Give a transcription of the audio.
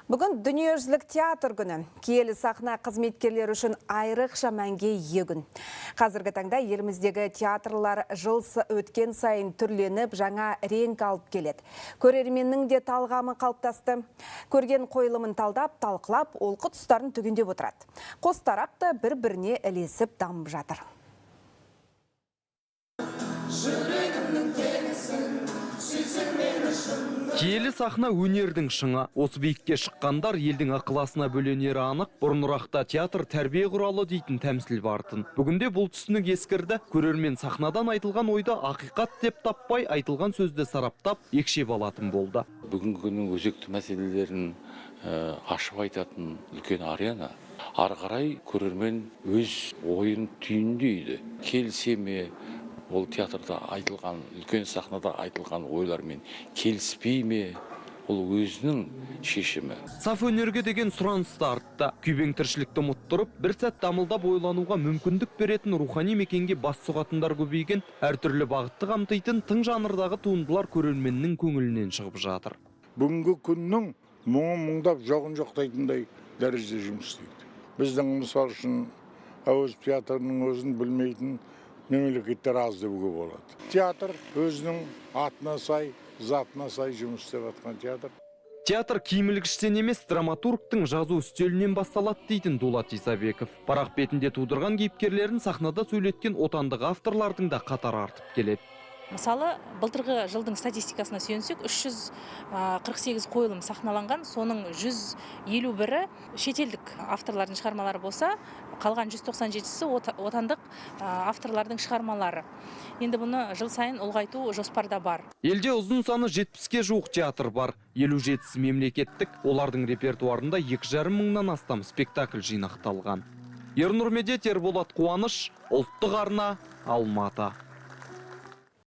Бүгін дүниежүзілік театр күні. Киелі сахна қызметкерлері үшін айрықша мәнге ие күн. Қазіргі таңда еліміздегі театрлар жыл өткен сайын түрленіп, жаңа реңк алып келеді. Көрерменнің де талғамы қалыптасты. Көрген қойылымын талдап, талқылап, олқы тұстарын түгендеп отырады. Қос тарап та бір-біріне ілесіп дамып жатыр. Киелі сахна өнердің шыңы. Осы биікке шыққандар елдің ақыласына бөленері анық. Бұрынырақта театр тәрбие құралы дейтін тәмсіл бартын. Бүгінде бұл түсінік ескірді. Көрермен сахнадан айтылған ойды ақиқат деп таппай, айтылған сөзді сараптап, екшеп алатын болды. Бүгінгі күннің өзекті мәселелерін ашып айтатын үлкен арена. Ары қарай көрермен өз ойын түйіндейді. Келісе ме? Ол театрда айтылған, үлкен сахнада айтылған ойлармен келіспей ме? Ол өзінің шешімі. Саф өнерге деген сұранысты артты. Күйбең тіршілікті ұмыттырып, бір сәт дамылдап ойлануға мүмкіндік беретін рухани мекенге бас сұғатындар көбейген, әртүрлі бағытты қамтитын тың жанрдағы туындылар көрерменнің көңілінен шығып жатыр. Бүгінгі күннің мұңын мұңдап, жоғын жоқтайтындай дәрежеде жұмыс істейді. Біздің мысал үшін әуезов театрының өзін білмейтін мемлекеттер аз деуге болады. Театр өзінің атына сай, затына сай жұмыс істеп жатқан театр. Театр киімілгіштен емес, драматургтың жазу үстелінен басталады дейтін Дулат Исабеков. Парақ бетінде тудырған кейіпкерлерін сахнада сөйлеткен отандық авторлардың да қатары артып келеді. Мысалы, былтырғы жылдың статистикасына сүйенсек, 348 қойылым сахналанған, соның 151-і шетелдік авторлардың шығармалары болса, қалған 197-сі отандық авторлардың шығармалары. Енді бұны жыл сайын ұлғайту жоспарда бар. Елде ұзын саны 70-ке жуық театр бар. 57-сі мемлекеттік, олардың репертуарында 2,5 мыңнан астам спектакль жинақталған. Ернұр Медет, Ерболат Қуаныш, Ұлттық арна, Алматы.